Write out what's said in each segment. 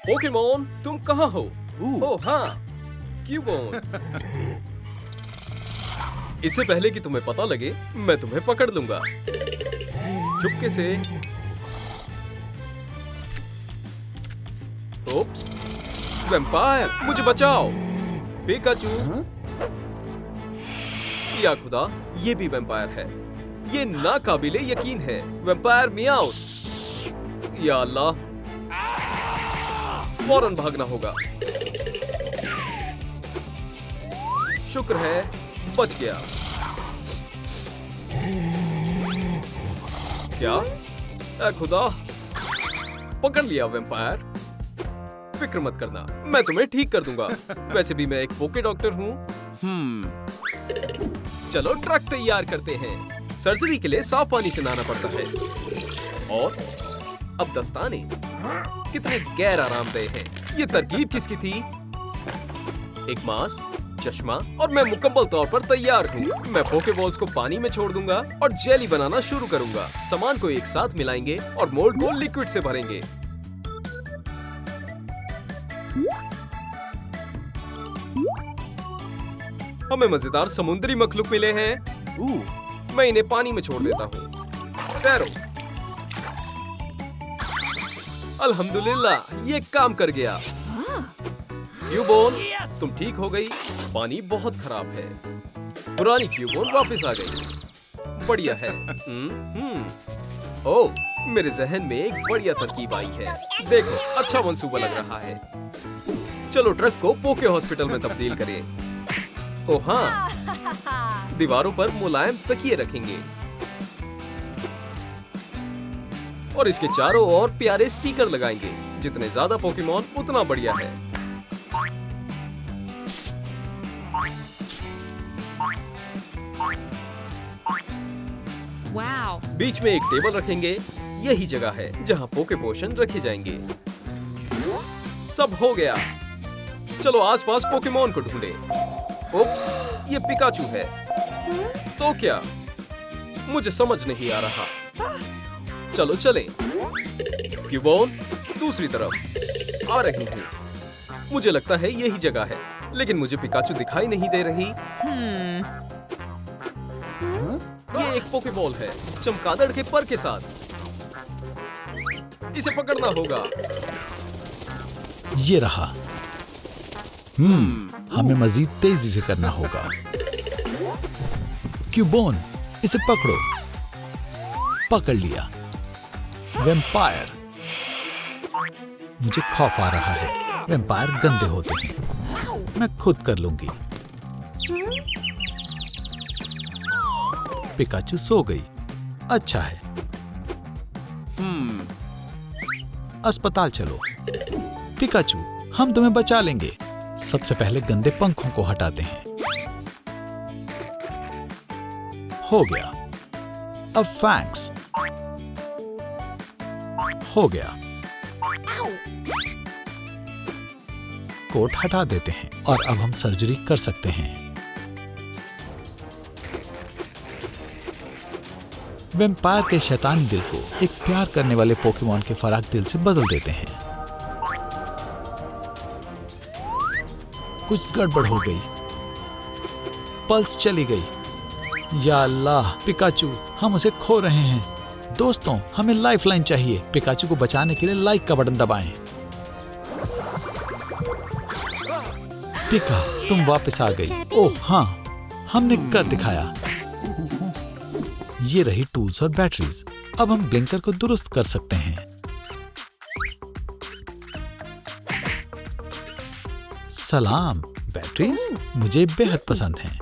Pokemon, तुम कहाँ हो? ओह हाँ, क्यूबोन। इससे पहले कि तुम्हें पता लगे, मैं तुम्हें पकड़ लूंगा चुपके से। ओप्स, वैम्पायर, मुझे बचाओ। पिकाचू। या खुदा, ये भी वैम्पायर है। ये नाकाबिले यकीन है। वैम्पायर मियाओ। या अल्लाह, फौरन भागना होगा। शुक्र है बच गया। क्या? ऐ खुदा, पकड़ लिया वैम्पायर। फिक्र मत करना, मैं तुम्हें ठीक कर दूंगा। वैसे भी मैं एक पोके डॉक्टर हूँ। चलो ट्रक तैयार करते हैं। सर्जरी के लिए साफ पानी से नहाना पड़ता है। और अब दस्ताने कितने गैर आरामदेह हैं। ये तरकीब किसकी थी? एक मास्क, चश्मा, और मैं मुकम्मल तौर पर तैयार हूँ। मैं पोकेबॉल्स को पानी में छोड़ दूंगा और जेली बनाना शुरू करूंगा। सामान को एक साथ मिलाएंगे और मोल्ड को लिक्विड से भरेंगे। हमें मजेदार समुद्री मखलूक मिले हैं। मैं इन्हें पानी में छोड़ देता हूँ। तैरो। अल्हम्दुलिल्लाह, ये काम कर गया। क्यूबोन, तुम ठीक हो गई। पानी बहुत खराब है। पुरानी क्यूबोन वापस आ गई। बढ़िया है। ओह, मेरे जहन में एक बढ़िया तरकीब आई है। देखो, अच्छा मंसूबा लग रहा है। चलो ट्रक को पोके हॉस्पिटल में तब्दील करें। ओह हाँ, दीवारों पर मुलायम तकिए रखेंगे और इसके चारों ओर प्यारे स्टिकर लगाएंगे। जितने ज्यादा पोकेमॉन उतना बढ़िया है। वाओ। बीच में एक टेबल रखेंगे। यही जगह है जहाँ पोके पोशन रखे जाएंगे। सब हो गया। चलो आसपास पोकेमॉन को ढूंढे। उप्स, ये पिकाचू है। तो क्या? मुझे समझ नहीं आ रहा। चलो चलें। क्यूबोन, दूसरी तरफ आ रही हूँ। मुझे लगता है यही जगह है, लेकिन मुझे पिकाचू दिखाई नहीं दे रही। ये एक पोकेबॉल है, चमगादड़ के पर के साथ। इसे पकड़ना होगा। ये रहा। हमें मजीद तेजी से करना होगा। क्यूबोन, इसे पकड़ो। पकड़ लिया। वैम्पायर। मुझे खौफ आ रहा है। वैम्पायर गंदे होते हैं। मैं खुद कर लूंगी। पिकाचू सो गई। अच्छा है। अस्पताल चलो। पिकाचू, हम तुम्हें बचा लेंगे। सबसे पहले गंदे पंखों को हटाते हैं। हो गया। अब फैंक्स। हो गया। कोट हटा देते हैं और अब हम सर्जरी कर सकते हैं। वैम्पायर के शैतानी दिल को एक प्यार करने वाले पोकेमॉन के फराक दिल से बदल देते हैं। कुछ गड़बड़ हो गई। पल्स चली गई। या अल्लाह, पिकाचू, हम उसे खो रहे हैं। दोस्तों, हमें लाइफलाइन चाहिए। पिकाचू को बचाने के लिए लाइक का बटन दबाएं। पिका, तुम वापस आ गई। ओह हाँ, हमने कर दिखाया। ये रही टूल्स और बैटरीज। अब हम ब्लिंकर को दुरुस्त कर सकते हैं। सलाम। बैटरीज मुझे बेहद पसंद हैं।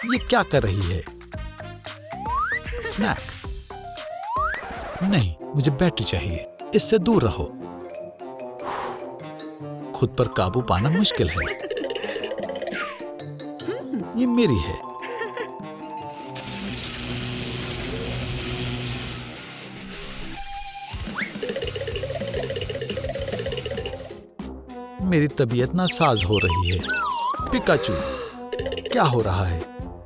ये क्या कर रही है? स्नैक। नहीं, मुझे बैटरी चाहिए। इससे दूर रहो। खुद पर काबू पाना मुश्किल है। ये मेरी है। मेरी तबीयत नासाज हो रही है। पिकाचू, क्या हो रहा है?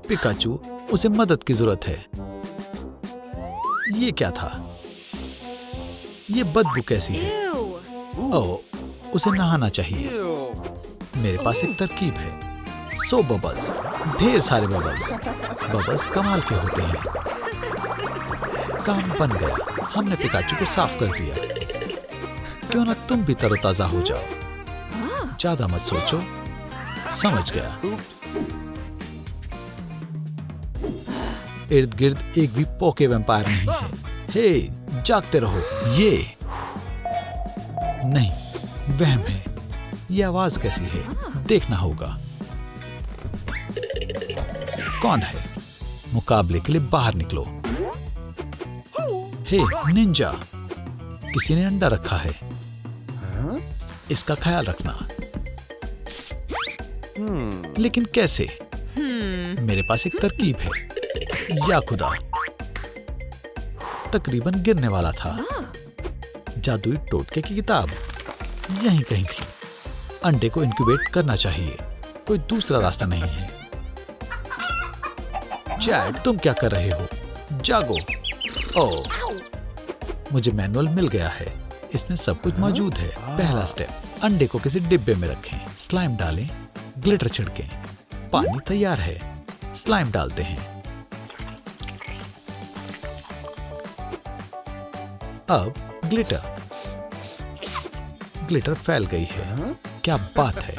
पिकाचू, उसे मदद की जरूरत है। ये क्या था? ये बदबू कैसी है? ओह, उसे नहाना चाहिए। मेरे पास एक तरकीब है। सो बबल्स, ढेर सारे बबल्स। बबल्स कमाल के होते हैं। काम बन गया। हमने पिकाचू को साफ कर दिया। क्यों ना तुम भी तरोताजा हो जाओ। ज्यादा मत सोचो। समझ गया। इर्द गिर्द एक भी पोके वैम्पायर नहीं है। हे, जागते रहो। ये नहीं, वहम है। ये आवाज कैसी है? देखना होगा। कौन है? मुकाबले के लिए बाहर निकलो। हे निंजा, किसी ने अंडा रखा है। इसका ख्याल रखना। लेकिन कैसे? मेरे पास एक तरकीब है। या खुदा, तकरीबन गिरने वाला था। जादुई टोटके की किताब यहीं कहीं थी। अंडे को इंक्यूबेट करना चाहिए। कोई दूसरा रास्ता नहीं है। चैड, तुम क्या कर रहे हो? जागो। ओह, मुझे मैनुअल मिल गया है। इसमें सब कुछ मौजूद है। पहला स्टेप, अंडे को किसी डिब्बे में रखें। स्लाइम डालें, ग्लिटर छिड़कें। पानी तैयार है। स्लाइम डालते हैं। अब ग्लिटर। ग्लिटर फैल गई है। क्या बात है।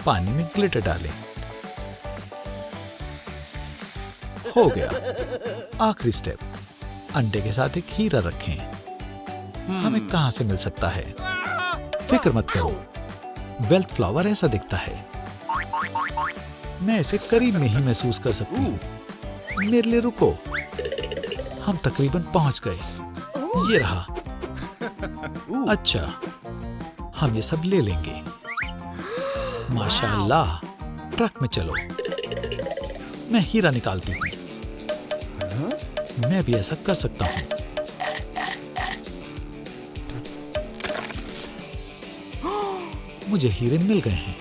पानी में ग्लिटर डालें। हो गया। आखिरी स्टेप, अंडे के साथ एक हीरा रखें। हमें कहां से मिल सकता है? फिक्र मत करो। वेल्थ फ्लावर ऐसा दिखता है। मैं इसे करीब में ही महसूस कर सकती हूँ। मेरे लिए रुको। हम तकरीबन पहुंच गए। ये रहा। अच्छा, हम ये सब ले लेंगे। माशाअल्लाह। ट्रक में चलो। मैं हीरा निकालती हूँ। मैं भी ऐसा कर सकता हूँ। मुझे हीरे मिल गए हैं।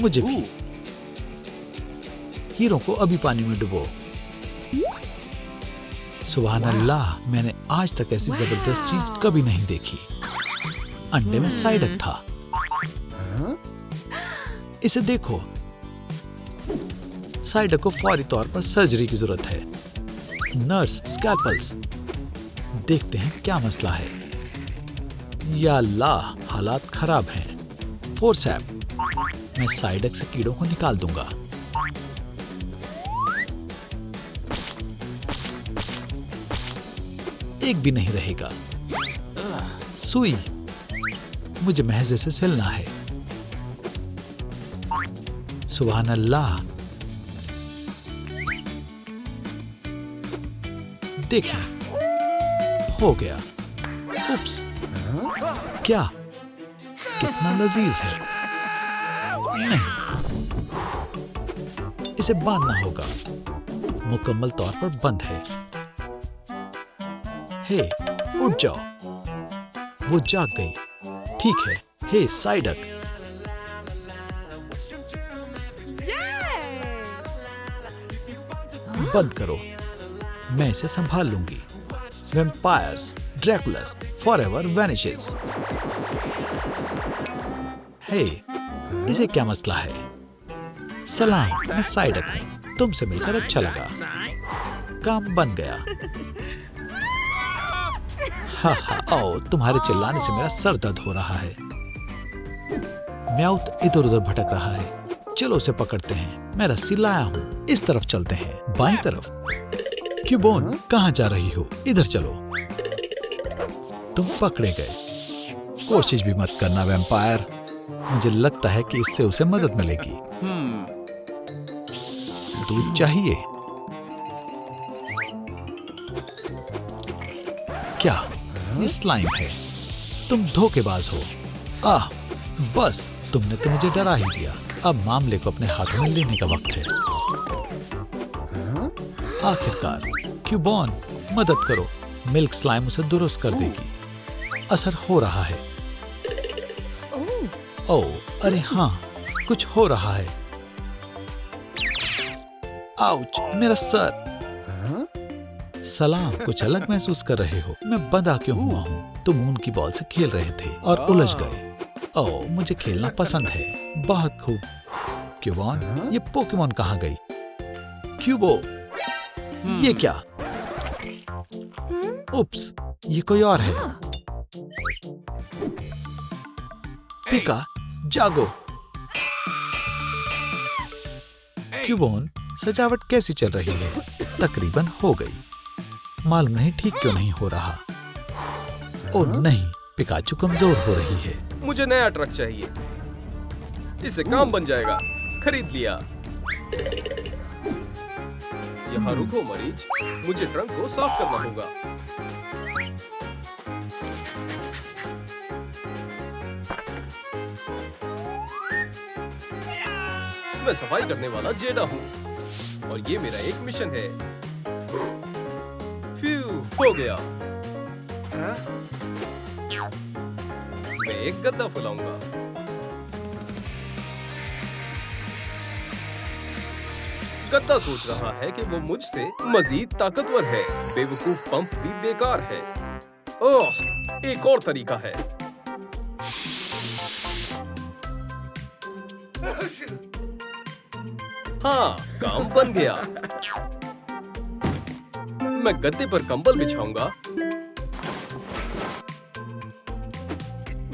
मुझे भी। हीरों को अभी पानी में डुबो। सुभान अल्लाह, मैंने आज तक ऐसी जबरदस्त चीज कभी नहीं देखी। अंडे में साइडक था। इसे देखो। साइडक को फौरी तौर पर सर्जरी की जरूरत है। नर्स, स्कैल्पल्स। देखते हैं क्या मसला है। या अल्लाह, हालात खराब हैं। फोर्सेप। मैं साइडक से कीड़ों को निकाल दूंगा। एक भी नहीं रहेगा। सुई। मुझे महज से सिलना है। सुभान अल्लाह। देखें, हो गया। उप्स। क्या? कितना लजीज है। नहीं, इसे बांधना होगा। मुकम्मल तौर पर बंद है। हे, उठ जाओ। वो जाग गई। ठीक है। हे साइडक। बंद करो। मैं इसे संभाल लूंगी। Vampires, Draculas, forever vanishes. Hey, इसे क्या मसला है? सलाम, मैं साइडक हूँ। तुमसे मिलकर अच्छा लगा। काम बन गया। हा हा, आओ, तुम्हारे चिल्लाने से मेरा सर दर्द हो रहा है। म्याउथ इधर उधर भटक रहा है। चलो उसे पकड़ते हैं। मैं रस्सी लाया हूँ। इस तरफ चलते हैं। बाईं तरफ। क्यूबोन, कहाँ जा रही हो? इधर चलो। तुम पकड़े गए। कोशिश भी मत करना वैम्पायर। मुझे लगता है कि इससे उसे मदद मिलेगी। दूध चाहिए? क्या? ये स्लाइम है। तुम धोखेबाज हो। आह, बस, तुमने तो मुझे डरा ही दिया। अब मामले को अपने हाथों में लेने का वक्त है। आखिरकार, क्यूबॉन, मदद करो। मिल्क स्लाइम उसे दुरुस्त कर देगी। असर हो रहा है। ओह, अरे हाँ, कुछ हो रहा है। आउच, मेरा सर। सलाम, कुछ अलग महसूस कर रहे हो? मैं बंधा क्यों हुआ हूँ? तुम मून की बॉल से खेल रहे थे और उलझ गए। ओह, मुझे खेलना पसंद है। बहुत खूब। क्यूबॉन, ये पोकेमॉन कहाँ गई? क्यूबो, ये क्या? उप्स, ये कोई और है। पिका, जागो। क्यूबॉन, सजावट कैसी चल रही है? तकरीबन हो गई। मालूम नहीं ठीक क्यों नहीं हो रहा। ओह नहीं, पिकाचू कमजोर हो रही है। मुझे नया ट्रक चाहिए, इससे काम बन जाएगा। खरीद लिया। यहाँ रुको मरीज, मुझे ट्रंक को साफ करना होगा। मैं सफाई करने वाला जेडा हूँ और ये मेरा एक मिशन है। फ्यू, हो गया। मैं एक गद्दा फुलाऊंगा। गद्दा सोच रहा है कि वो मुझसे मजीद ताकतवर है। बेवकूफ पंप भी बेकार है। ओह, एक और तरीका है। हाँ, काम बन गया। मैं गद्दे पर कंबल बिछाऊंगा।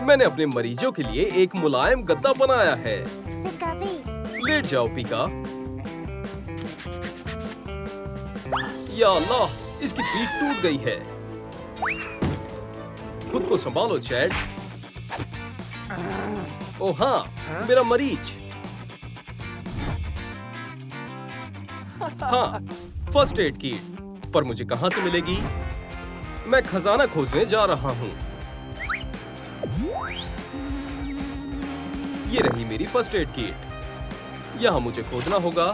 मैंने अपने मरीजों के लिए एक मुलायम गद्दा बनाया है। लेट जाओ पिका। या अल्लाह, इसकी पीठ टूट गई है। खुद को संभालो चैड। ओह हाँ, मेरा मरीज। हाँ, फर्स्ट एड किट, पर मुझे कहां से मिलेगी? मैं खजाना खोजने जा रहा हूँ। ये रही मेरी फर्स्ट एड किट। यहाँ मुझे खोजना होगा।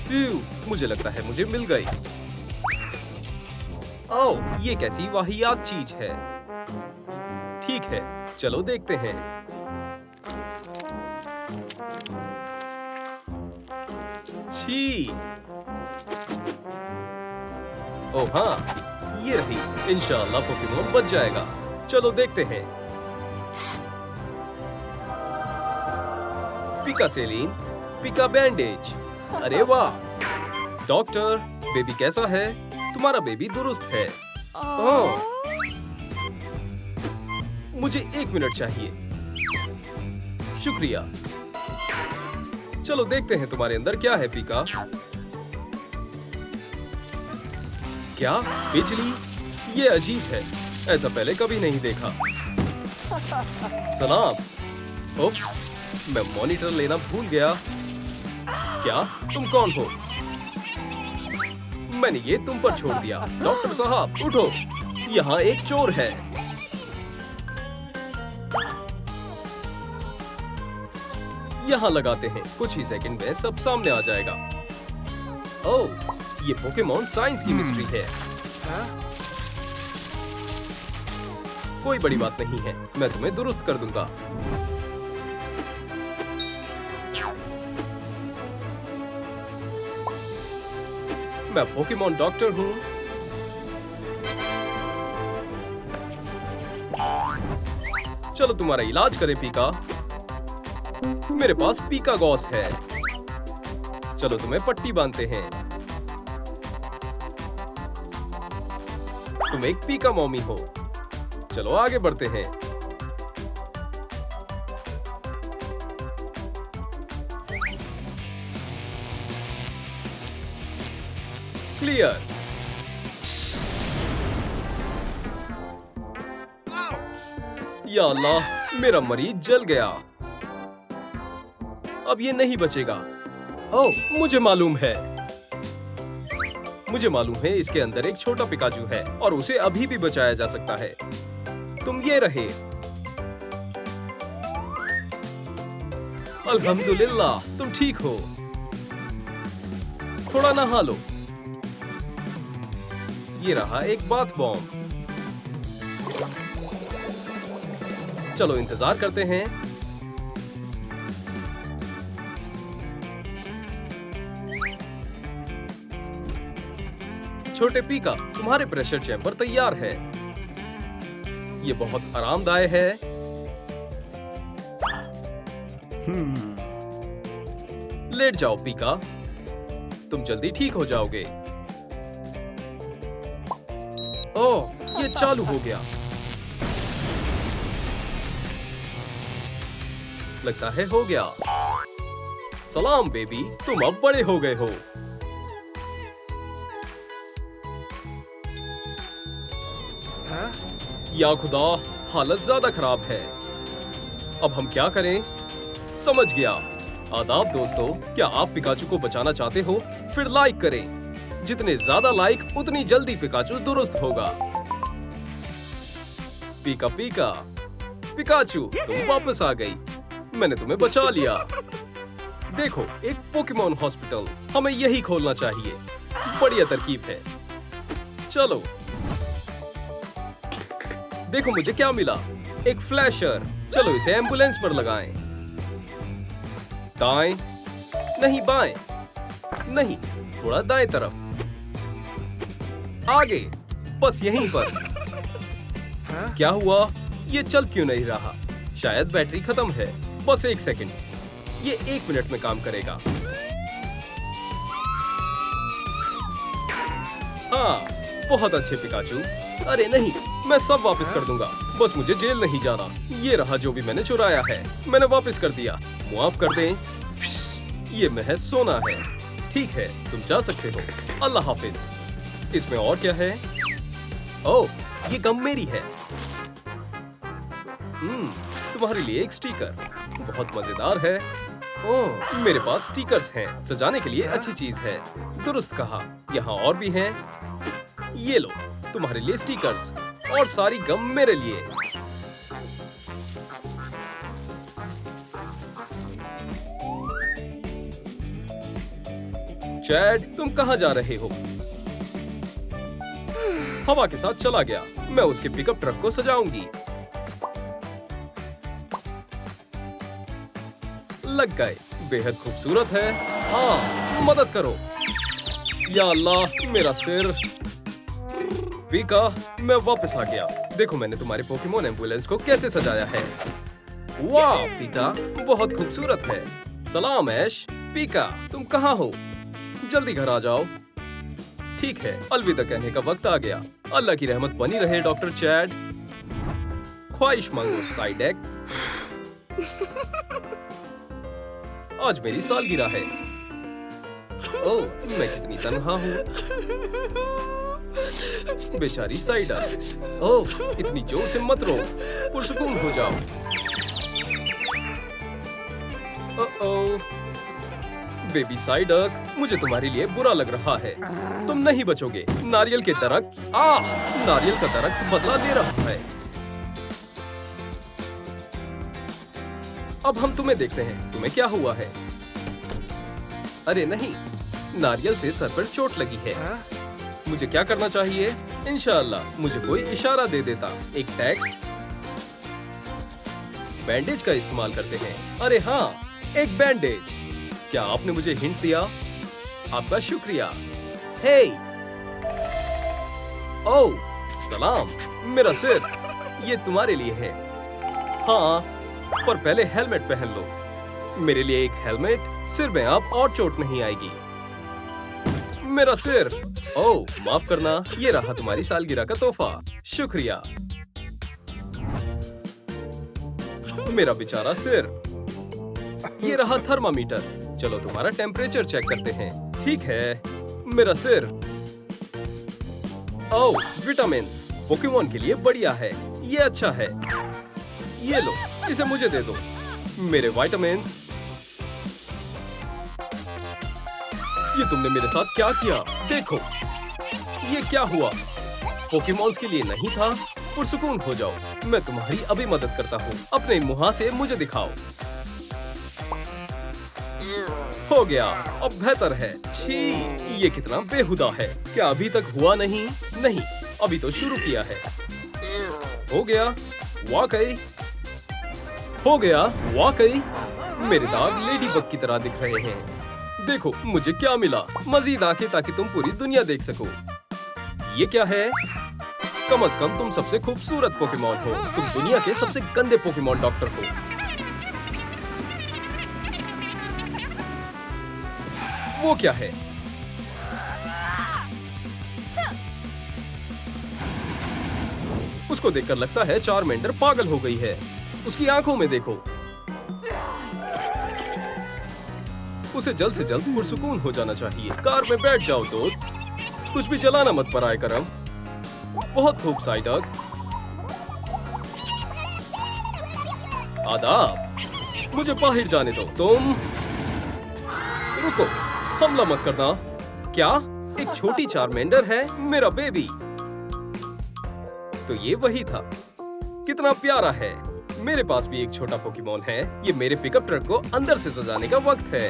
फ्यू, मुझे लगता है मुझे मिल गई। ओह, ये कैसी वाहियात चीज है। ठीक है, चलो देखते हैं। छी। ओह हाँ, ये रही। इंशाअल्लाह पोकेमॉन बच जाएगा। चलो देखते हैं। पिका सेलीन, पिका बैंडेज। अरे वाह। डॉक्टर, बेबी कैसा है? तुम्हारा बेबी दुरुस्त है। ओह, मुझे 1 मिनट चाहिए। शुक्रिया। चलो देखते हैं तुम्हारे अंदर क्या है पिका। क्या बिजली? ये अजीब है, ऐसा पहले कभी नहीं देखा। सलाम। उप्स, मैं मॉनिटर लेना भूल गया। क्या तुम कौन हो? मैंने ये तुम पर छोड़ दिया। डॉक्टर साहब उठो, यहाँ एक चोर है। यहाँ लगाते हैं, कुछ ही सेकंड में सब सामने आ जाएगा। ओह, ये पोकेमॉन साइंस की मिस्ट्री है। कोई बड़ी बात नहीं है, मैं तुम्हें दुरुस्त कर दूंगा। मैं पोकेमॉन डॉक्टर हूँ। चलो तुम्हारा इलाज करें पिका। मेरे पास पिका गॉस है। चलो तुम्हें पट्टी बांधते हैं। तुम एक पिका मॉमी हो। चलो आगे बढ़ते हैं। क्लियर। या अल्लाह, मेरा मरीज जल गया। अब ये नहीं बचेगा। ओह, मुझे मालूम है। मुझे मालूम है इसके अंदर एक छोटा पिकाचू है और उसे अभी भी बचाया जा सकता है। तुम ये रहे। अल्हम्दुलिल्लाह, तुम ठीक हो। थोड़ा नहा लो। ये रहा एक बाथ बॉम्ब। चलो इंतजार करते हैं। छोटे पीका, तुम्हारे प्रेशर चैम्बर तैयार है। ये बहुत आरामदायक है। लेट जाओ पीका, तुम जल्दी ठीक हो जाओगे। ओह, ये चालू हो गया। लगता है हो गया। सलाम बेबी, तुम अब बड़े हो गए हो। या खुदा, हालत ज्यादा खराब है। अब हम क्या करें? समझ गया। आदाब दोस्तों, क्या आप पिकाचू को बचाना चाहते हो? फिर लाइक करें। जितने ज्यादा लाइक उतनी जल्दी पिकाचू दुरुस्त होगा। पीका पीका, पिकाचू तुम वापस आ गई। मैंने तुम्हें बचा लिया। देखो, एक पोकेमॉन हॉस्पिटल, हमें यही खोलना चाहिए। बढ़िया तरकीब है। चलो देखो मुझे क्या मिला, एक फ्लैशर। चलो इसे एम्बुलेंस पर लगाएं। दाएं, नहीं बाएं, नहीं, थोड़ा दाएं तरफ, आगे, बस यहीं पर। क्या हुआ? ये चल क्यों नहीं रहा? शायद बैटरी खत्म है। बस 1 सेकंड, ये 1 मिनट में काम करेगा। हाँ, बहुत अच्छे पिकाचू। अरे नहीं, मैं सब वापस कर दूंगा। बस मुझे जेल नहीं जाना। ये रहा जो भी मैंने चुराया है, मैंने वापस कर दिया। मुआफ कर दें। ये महज सोना है। ठीक है, तुम जा सकते हो। अल्लाह हाफिज। इसमें और क्या है? ओह, ये गम मेरी है। तुम्हारे लिए एक स्टिकर, बहुत मजेदार है। ओह, मेरे पास स्टिकर्स हैं। सजाने के लिए अच्छी चीज है। दुरुस्त कहा। यहाँ और भी हैं। ये लो, तुम्हारे लिए स्टिकर्स और सारी गम मेरे लिए। चैड, तुम कहाँ जा रहे हो? हवा के साथ चला गया। मैं उसके पिकअप ट्रक को सजाऊंगी। लग गए। बेहद खूबसूरत है। हाँ, मदद करो। या अल्लाह, मेरा सिर। पीका, मैं वापस आ गया। देखो मैंने तुम्हारे पोकेमॉन एम्बुलेंस को कैसे सजाया है। वाह पीका, बहुत खूबसूरत है। सलाम ऐश। पीका, तुम कहाँ हो? जल्दी घर आ जाओ। ठीक है, अलविदा कहने का वक्त आ गया। अल्लाह की रहमत बनी रहे डॉक्टर चैड। ख्वाहिश मांगो साइडेक। आज मेरी सालगिरह है। ओह, मैं कितनी तन्हा हूँ। बेचारी साइडर। ओह, इतनी जोर से मत रो, पुरसुकून हो जाओ। ओह, बेबी साइडक, मुझे तुम्हारे लिए बुरा लग रहा है। तुम नहीं बचोगे। नारियल के दरख्त, नारियल का दरख्त बदला ले रहा है। अब हम तुम्हें देखते हैं, तुम्हें क्या हुआ है? अरे नहीं, नारियल से सर पर चोट लगी है। मुझे क्या करना चाहिए? इंशाअल्लाह मुझे कोई इशारा दे देता। एक टेक्स्ट। बैंडेज का इस्तेमाल करते हैं। अरे हाँ, एक बैंडेज। क्या आपने मुझे हिंट दिया? आपका शुक्रिया। हे, ओह, सलाम। मेरा सिर, ये तुम्हारे लिए है। हाँ, पर पहले हेलमेट पहन लो। मेरे लिए एक हेलमेट, सिर में अब और चोट नहीं आएगी। मेरा सिर। ओह, माफ करना, ये रहा तुम्हारी सालगिरह का तोहफा। शुक्रिया। मेरा बेचारा सिर। ये रहा थर्मामीटर। चलो तुम्हारा टेम्परेचर चेक करते हैं। ठीक है, मेरा सिर। ओह, विटामिन्स पोकेमॉन के लिए बढ़िया है। ये अच्छा है। ये लो, इसे मुझे दे दो। मेरे विटामिन्स। ये तुमने मेरे साथ क्या किया? देखो, ये क्या हुआ? पोकेमॉन्स के लिए नहीं था। पुरसुकून हो जाओ, मैं तुम्हारी अभी मदद करता हूँ। अपने मुँह से मुझे दिखाओ। हो गया, अब बेहतर है। छी, ये कितना बेहुदा है। क्या अभी तक हुआ नहीं? नहीं, अभी तो शुरू किया है। हो गया, वाकई हो गया, वाकई। मेरे दाग लेडी बग की तरह दिख रहे हैं। देखो मुझे क्या मिला। मजीद आंखें ताकि तुम पूरी दुनिया देख सको। ये क्या है? कम से कम तुम सबसे खूबसूरत पोकेमॉन हो। तुम दुनिया के सबसे गंदे पोकेमॉन डॉक्टर हो। वो क्या है? उसको देखकर लगता है चारमेंडर पागल हो गई है। उसकी आंखों में देखो। उसे जल्द से जल्द पुरसुकून हो जाना चाहिए। कार में बैठ जाओ दोस्त। कुछ भी चलाना मत पराए करम। बहुत खूब साइडक। आदाब। मुझे बाहर जाने दो। तुम रुको, हमला मत करना। क्या? एक छोटी चारमेंडर है, मेरा बेबी। तो ये वही था। कितना प्यारा है। मेरे पास भी एक छोटा पोकेमॉन है। ये मेरे पिकअप ट्रक को अंदर से सजाने का वक्त है।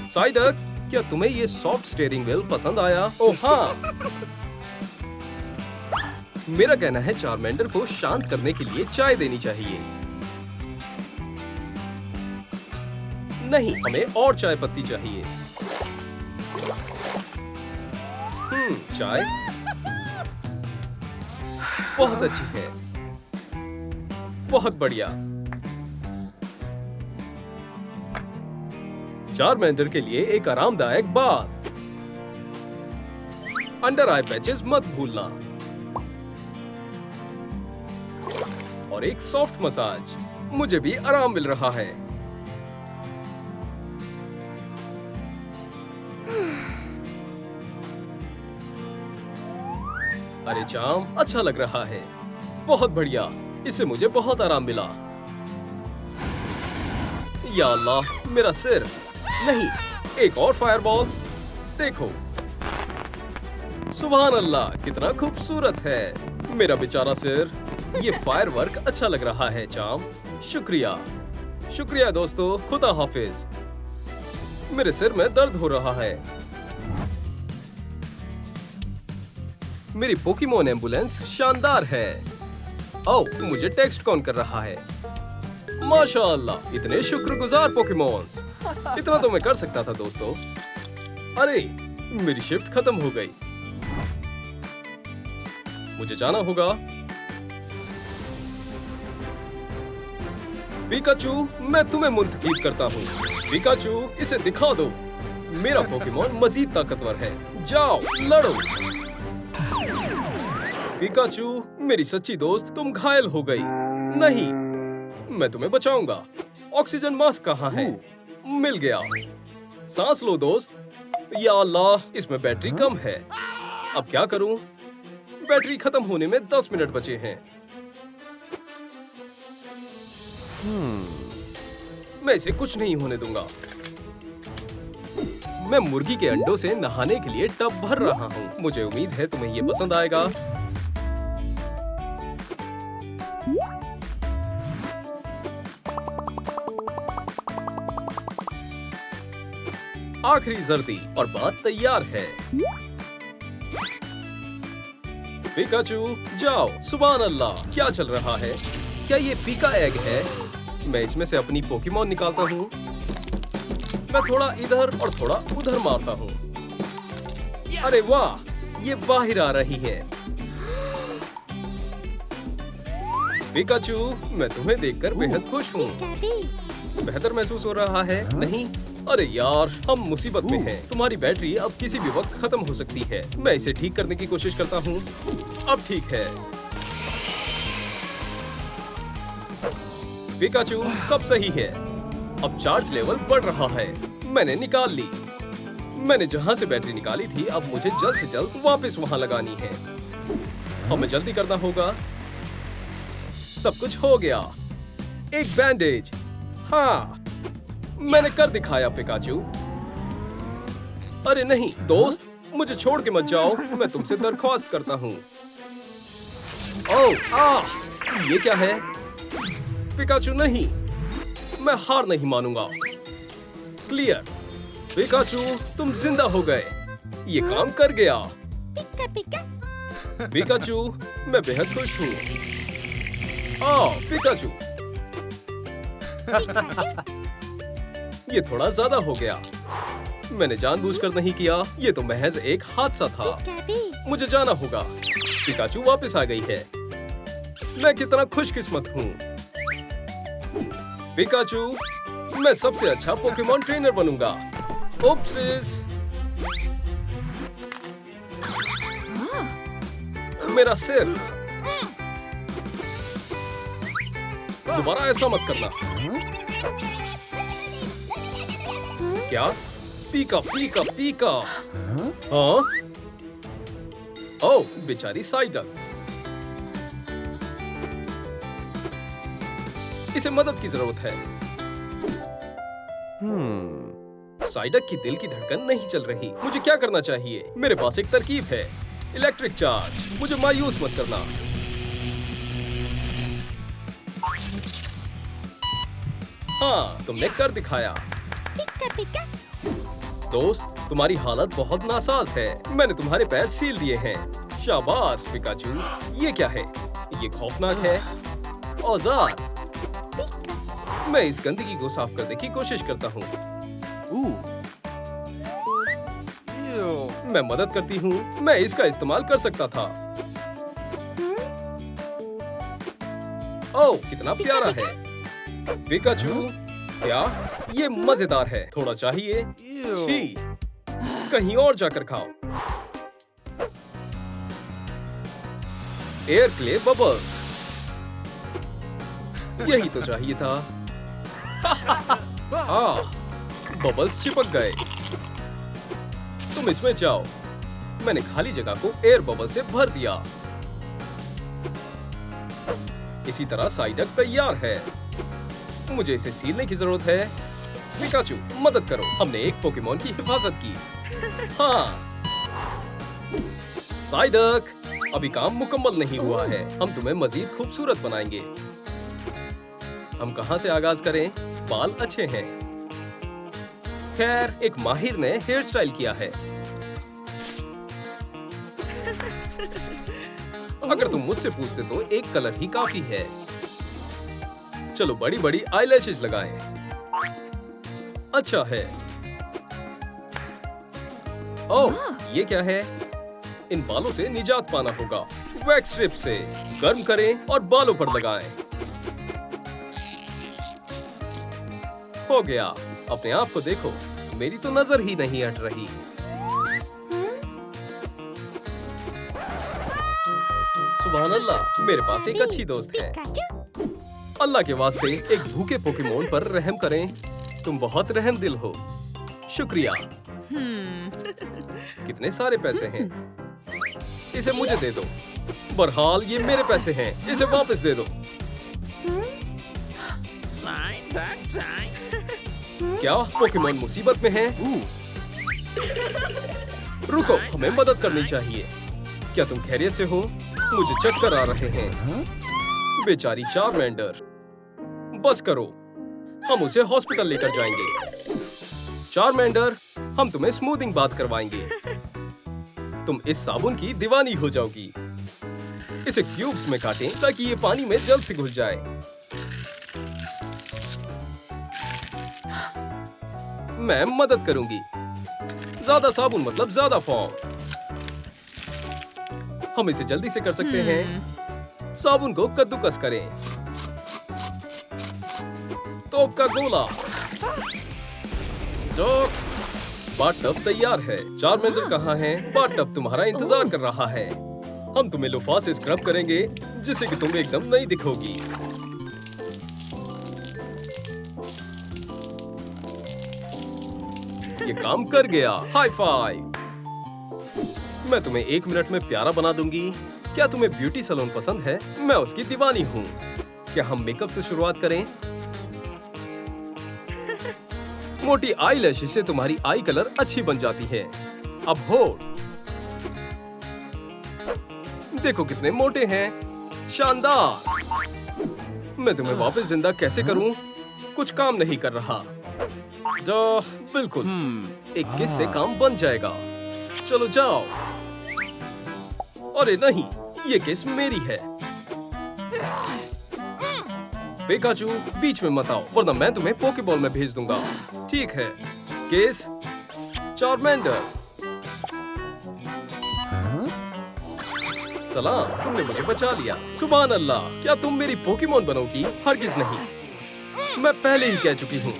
साइडक, क्या तुम्हें ये सॉफ्ट स्टीयरिंग व्हील पसंद आया? ओह हाँ। मेरा कहना है चारमेंडर को शांत करने के लिए चाय देनी चाहिए। नहीं, हमें और चाय पत्ती चाहिए। चाय बहुत अच्छी है। बहुत बढ़िया। चारमेंडर के लिए एक आरामदायक बात। अंडर आई पैचेस मत भूलना। और एक सॉफ्ट मसाज। मुझे भी आराम मिल रहा है। अरे चाम, अच्छा लग रहा है। बहुत बढ़िया। इससे मुझे बहुत आराम मिला। या अल्लाह, मेरा सिर। नहीं, एक और फायरबॉल। देखो। सुभान अल्लाह, कितना खूबसूरत है मेरा बेचारा सिर। ये फायरवर्क अच्छा लग रहा है चाम। शुक्रिया। शुक्रिया दोस्तों। खुदा हाफिज। मेरे सिर में दर्द हो रहा है। मेरी पोकेमॉन एम्बुलेंस शानदार है। ओह, मुझे टेक्स्ट कौन कर रहा है? माशाअल्लाह, इतने शुक्रगुजार पोकेमॉन्स। इतना तो मैं कर सकता था दोस्तों। अरे, मेरी शिफ्ट खत्म हो गई। मुझे जाना होगा। पिकाचू, मैं तुम्हें मुंतकिब करता हूँ। पिकाचू, इसे दिखा दो। मेरा पोकेमॉन मजीद ताकतवर है। जाओ, लड़ो। पिकाचू, मेरी सच्ची दोस्त, तुम घायल हो गई। नहीं, मैं तुम्हें बचाऊंगा। ऑक्सीजन मास्क कहाँ है? मिल गया। सांस लो दोस्त। या अल्लाह, इसमें बैटरी कम है। अब क्या करूं? बैटरी खत्म होने में 10 मिनट बचे हैं। मैं इसे कुछ नहीं होने दूंगा। मैं मुर्गी के अंडों से नहाने के लिए टब भर रहा हूँ। मुझे उम्मीद है तुम्हें ये पसंद आएगा। आखिरी जर्दी और बात तैयार है। पिकाचू, जाओ। सुभान अल्लाह, क्या चल रहा है? क्या ये पिका एग है? मैं इसमें से अपनी पोकेमॉन निकालता हूँ। मैं थोड़ा इधर और थोड़ा उधर मारता हूँ। अरे वाह, ये बाहर आ रही है। पिकाचू, मैं तुम्हें देखकर बेहद खुश हूँ। बेहतर महसूस हो रहा है? नहीं? अरे यार, हम मुसीबत में हैं। तुम्हारी बैटरी अब किसी भी वक्त खत्म हो सकती है। मैं इसे ठीक करने की कोशिश करता हूँ। अब ठीक है। पिकाचू, सब सही है। अब चार्ज लेवल बढ़ रहा है। मैंने निकाल ली। मैंने जहाँ से बैटरी निकाली थी, अब मुझे जल्द से जल्द वापस वहाँ लगानी है। हमें जल्दी करना होगा। सब कुछ हो गया। एक बैंडेज। हाँ, मैंने कर दिखाया पिकाचू। अरे नहीं दोस्त, मुझे छोड़ के मत जाओ। मैं तुमसे दरख्वास्त करता हूँ। ओह, ये क्या है? पिकाचू नहीं, मैं हार नहीं मानूंगा। क्लियर। पिकाचू, तुम जिंदा हो गए। ये काम कर गया। पिकाचू, मैं बेहद खुश हूँ। आओ पिकाचू। ये थोड़ा ज्यादा हो गया। मैंने जानबूझकर नहीं किया, ये तो महज एक हादसा था। मुझे जाना होगा। पिकाचू वापस आ गई है। मैं कितना खुशकिस्मत हूँ। पिकाचू, मैं सबसे अच्छा पोकेमॉन ट्रेनर बनूंगा। ओप्सिस। मेरा सिर। दोबारा ऐसा मत करना। क्या? पीका पीका पीका। हाँ? ओह, बेचारी साइडक। इसे मदद की जरूरत है। साइडक की दिल की धड़कन नहीं चल रही। मुझे क्या करना चाहिए? मेरे पास एक तरकीब है। Electric charge. मुझे मायूस मत करना। हाँ, तुमने कर दिखाया। दोस्त, तुम्हारी हालत बहुत नासाज है। मैंने तुम्हारे पैर सील दिए हैं। शाबाश पिकाचू। ये क्या है? ये खौफनाक है। औजार। मैं इस गंदगी को साफ करने की कोशिश करता हूँ। मैं मदद करती हूँ। मैं इसका इस्तेमाल कर सकता था। ओह, कितना प्यारा है। पिकाचू, क्या? ये मजेदार है। थोड़ा चाहिए? छी, कहीं और जाकर खाओ। Air clay bubbles. यही तो चाहिए था। बबल्स चिपक गए। तुम इसमें जाओ। मैंने खाली जगह को एयर बबल से भर दिया। इसी तरह साइडक तैयार है। मुझे इसे सीलने की जरूरत है। पिकाचू, मदद करो। हमने एक पोकेमॉन की हिफाजत की। हाँ। साइडक, अभी काम मुकम्मल नहीं हुआ है। हम तुम्हें मजीद खूबसूरत बनाएंगे। हम कहाँ से आगाज करें? बाल अच्छे हैं। खैर, एक माहिर ने हेयर स्टाइल किया है। अगर तुम मुझसे पूछते तो एक कलर ही काफी है। चलो बड़ी बड़ी आईलैशेस लगाएं। अच्छा है। ओह, ये क्या है? इन बालों से निजात पाना होगा। वैक्स स्ट्रिप से गर्म करें और बालों पर लगाएं। हो गया। अपने आप को देखो। मेरी तो नजर ही नहीं हट रही। सुभान अल्लाह, मेरे पास एक अच्छी दोस्त है। अल्लाह के वास्ते एक भूखे पोकेमोन पर रहम करें। तुम बहुत रहम दिल हो। शुक्रिया। कितने सारे पैसे हैं। इसे मुझे दे दो। बहरहाल ये मेरे पैसे हैं। इसे वापस दे दो। क्या पोकेमोन मुसीबत में है? रुको, हमें मदद करनी चाहिए। क्या तुम खैरियत से हो? मुझे चक्कर आ रहे हैं। बेचारी चारमेंडर। बस करो, हम उसे हॉस्पिटल लेकर जाएंगे। चारमेंडर, हम तुम्हें स्मूथिंग बात करवाएंगे। तुम इस साबुन की दीवानी हो जाओगी। इसे क्यूब्स में काटें ताकि ये पानी में जल्द से घुल जाए। मैं मदद करूंगी। ज्यादा साबुन मतलब ज्यादा फॉर्म। हम इसे जल्दी से कर सकते हैं। साबुन को कद्दूकस करें। तोप का गोला। बाथटब तैयार है। चारमेंडर कहाँ है? बाथटब तुम्हारा इंतजार कर रहा है। हम तुम्हें लुफा से स्क्रब करेंगे जिससे कि तुम एकदम नई दिखोगी। ये काम कर गया। High five. मैं तुम्हें 1 मिनट में प्यारा बना दूंगी। क्या तुम्हें ब्यूटी सैलून पसंद है? मैं उसकी दीवानी हूँ। क्या हम मेकअप से शुरुआत करें? मोटी आई लैशेस से तुम्हारी आई कलर अच्छी बन जाती है। अब होठ। देखो कितने मोटे हैं। शानदार। मैं तुम्हें वापस जिंदा कैसे करूं? कुछ काम नहीं कर रहा। जो बिल्कुल, एक किस से काम बन जाएगा। चलो जाओ। अरे नहीं, ये किस मेरी है। पिकाचू, बीच में मत आओ वरना मैं तुम्हें पोकेबॉल में भेज दूंगा। ठीक है। Case, Charmander. सलाम, तुमने मुझे बचा लिया। सुभान अल्लाह, क्या तुम मेरी पोकेमॉन बनोगी? हरगिज नहीं, मैं पहले ही कह चुकी हूँ।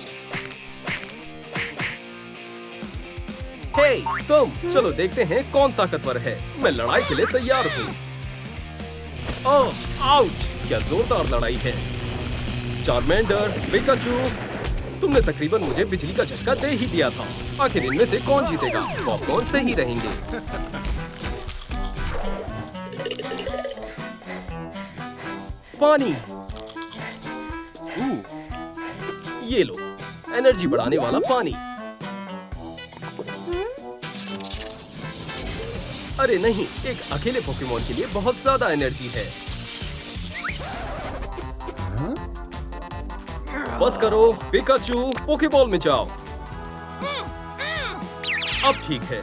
हे, तुम चलो देखते हैं कौन ताकतवर है। मैं लड़ाई के लिए तैयार हूँ। ओह, आउच! क्या जोरदार लड़ाई है। चार्मेंडर, पिकाचू, तुमने तकरीबन मुझे बिजली का झटका दे ही दिया था। आखिर इनमें से कौन जीतेगा? पॉपकॉर्न से ही रहेंगे। पानी। ये लो, एनर्जी बढ़ाने वाला पानी। अरे नहीं, एक अकेले पोकेमॉन के लिए बहुत ज्यादा एनर्जी है। बस करो पिकाचू, पोकेबॉल में जाओ। अब ठीक है।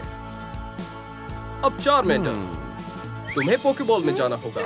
अब चार्मेंडर, तुम्हें पोकेबॉल में जाना होगा।